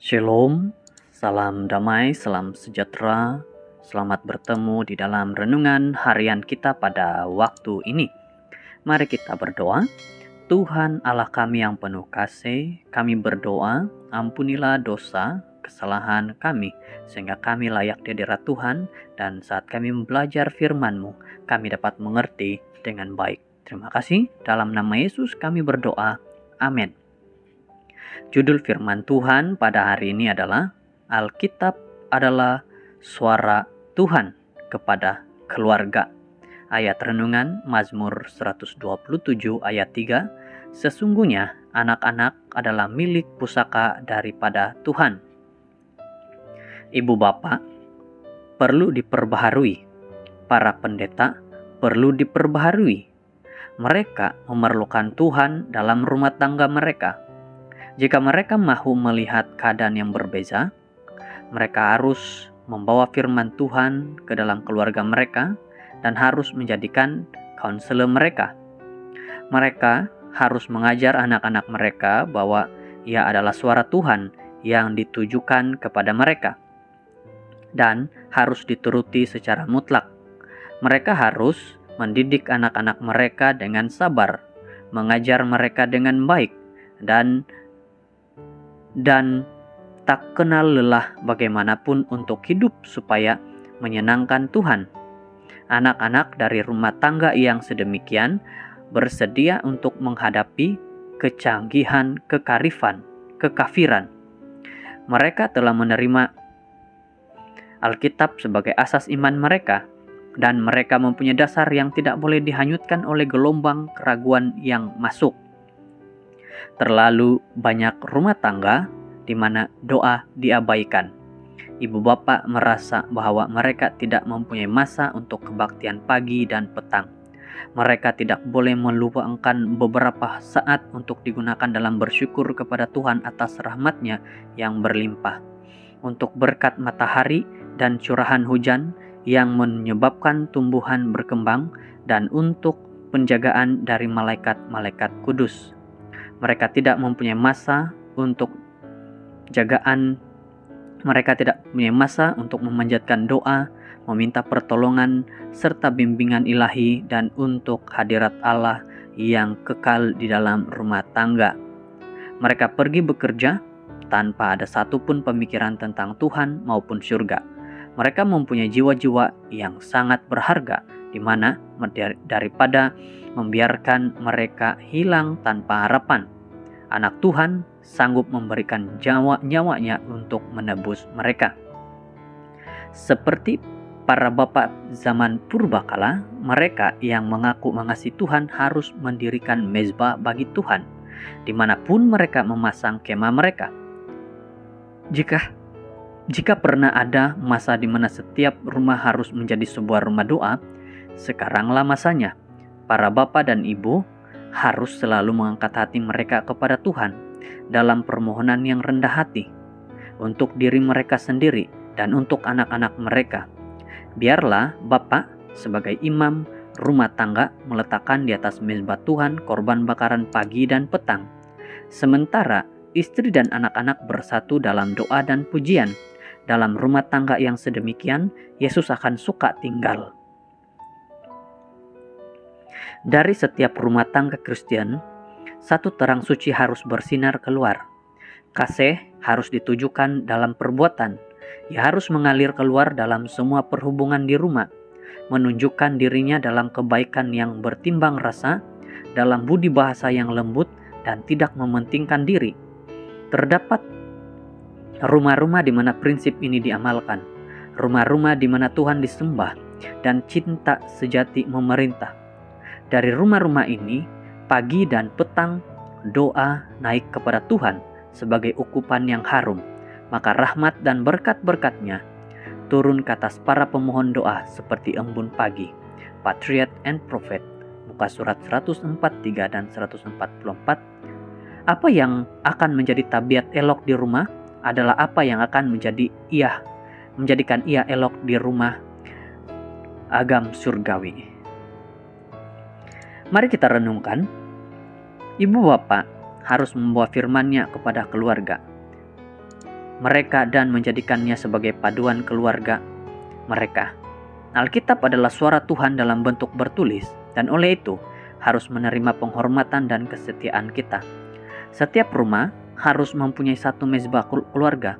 Shalom, salam damai, salam sejahtera. Selamat bertemu di dalam renungan harian kita pada waktu ini. Mari kita berdoa. Tuhan Allah kami yang penuh kasih, kami berdoa, ampunilah dosa, kesalahan kami, sehingga kami layak di hadirat Tuhan, dan saat kami belajar firman-Mu, kami dapat mengerti dengan baik. Terima kasih, dalam nama Yesus kami berdoa. Amin. Judul firman Tuhan pada hari ini adalah Alkitab adalah suara Tuhan kepada keluarga. Ayat renungan Mazmur 127 ayat 3, sesungguhnya anak-anak adalah milik pusaka daripada Tuhan. Ibu bapak perlu diperbaharui, para pendeta perlu diperbaharui. Mereka memerlukan Tuhan dalam rumah tangga mereka. Jika mereka mahu melihat keadaan yang berbeza, mereka harus membawa firman Tuhan ke dalam keluarga mereka dan harus menjadikan konselor mereka. Mereka harus mengajar anak-anak mereka bahwa ia adalah suara Tuhan yang ditujukan kepada mereka dan harus dituruti secara mutlak. Mereka harus mendidik anak-anak mereka dengan sabar, mengajar mereka dengan baik, dan tak kenal lelah bagaimanapun untuk hidup supaya menyenangkan Tuhan. Anak-anak dari rumah tangga yang sedemikian bersedia untuk menghadapi kecanggihan kekafiran. Mereka telah menerima Alkitab sebagai asas iman mereka, dan mereka mempunyai dasar yang tidak boleh dihanyutkan oleh gelombang keraguan yang masuk. Terlalu banyak rumah tangga di mana doa diabaikan. Ibu bapak merasa bahwa mereka tidak mempunyai masa untuk kebaktian pagi dan petang. Mereka tidak boleh meluangkan beberapa saat untuk digunakan dalam bersyukur kepada Tuhan atas rahmat-Nya yang berlimpah, untuk berkat matahari dan curahan hujan yang menyebabkan tumbuhan berkembang, dan untuk penjagaan dari malaikat-malaikat kudus. Mereka tidak mempunyai masa untuk mereka tidak mempunyai masa untuk memanjatkan doa, meminta pertolongan, serta bimbingan ilahi, dan untuk hadirat Allah yang kekal di dalam rumah tangga. Mereka pergi bekerja tanpa ada satupun pemikiran tentang Tuhan maupun surga. Mereka mempunyai jiwa-jiwa yang sangat berharga, di mana daripada membiarkan mereka hilang tanpa harapan, anak Tuhan sanggup memberikan nyawanya untuk menebus mereka. Seperti para bapak zaman purbakala, mereka yang mengaku mengasihi Tuhan harus mendirikan mezbah bagi Tuhan, dimanapun mereka memasang kemah mereka. Jika pernah ada masa di mana setiap rumah harus menjadi sebuah rumah doa, sekaranglah masanya. Para bapak dan ibu harus selalu mengangkat hati mereka kepada Tuhan dalam permohonan yang rendah hati untuk diri mereka sendiri dan untuk anak-anak mereka. Biarlah Bapak sebagai imam rumah tangga meletakkan di atas mezbah Tuhan korban bakaran pagi dan petang, sementara istri dan anak-anak bersatu dalam doa dan pujian. Dalam rumah tangga yang sedemikian, Yesus akan suka tinggal. Dari setiap rumah tangga Kristen, satu terang suci harus bersinar keluar. Kasih harus ditujukan dalam perbuatan. Ia harus mengalir keluar dalam semua perhubungan di rumah, menunjukkan dirinya dalam kebaikan yang bertimbang rasa, dalam budi bahasa yang lembut, dan tidak mementingkan diri. Terdapat rumah-rumah di mana prinsip ini diamalkan, rumah-rumah di mana Tuhan disembah dan cinta sejati memerintah. Dari rumah-rumah ini, pagi dan petang doa naik kepada Tuhan sebagai ukupan yang harum. Maka rahmat dan berkat-berkat-Nya turun ke atas para pemohon doa seperti embun pagi. Patriot and Prophet, muka surat 143 dan 144. Apa yang akan menjadi tabiat elok di rumah adalah apa yang akan menjadikan ia elok di rumah agam surgawi. Mari kita renungkan. Ibu bapak harus membawa firman-Nya kepada keluarga. mereka dan menjadikannya sebagai paduan keluarga mereka. Alkitab adalah suara Tuhan dalam bentuk bertulis, dan oleh itu harus menerima penghormatan dan kesetiaan kita. Setiap rumah harus mempunyai satu mezbah keluarga,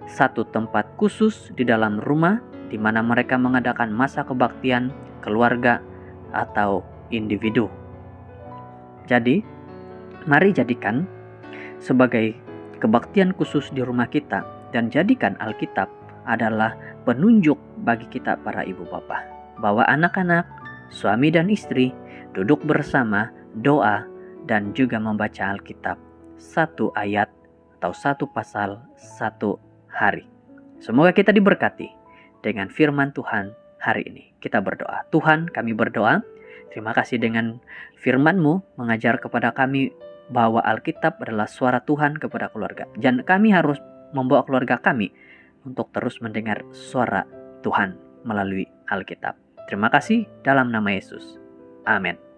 satu tempat khusus di dalam rumah di mana mereka mengadakan masa kebaktian keluarga atau individu. Jadi, mari jadikan sebagai kebaktian khusus di rumah kita, dan jadikan Alkitab adalah penunjuk bagi kita para ibu bapa, bahwa anak-anak, suami dan istri duduk bersama, doa, dan juga membaca Alkitab satu ayat atau satu pasal satu hari. Semoga kita diberkati dengan firman Tuhan hari ini. Kita berdoa. Tuhan, kami berdoa, terima kasih dengan firman-Mu mengajar kepada kami bahwa Alkitab adalah suara Tuhan kepada keluarga. Dan kami harus membawa keluarga kami untuk terus mendengar suara Tuhan melalui Alkitab. Terima kasih dalam nama Yesus. Amin.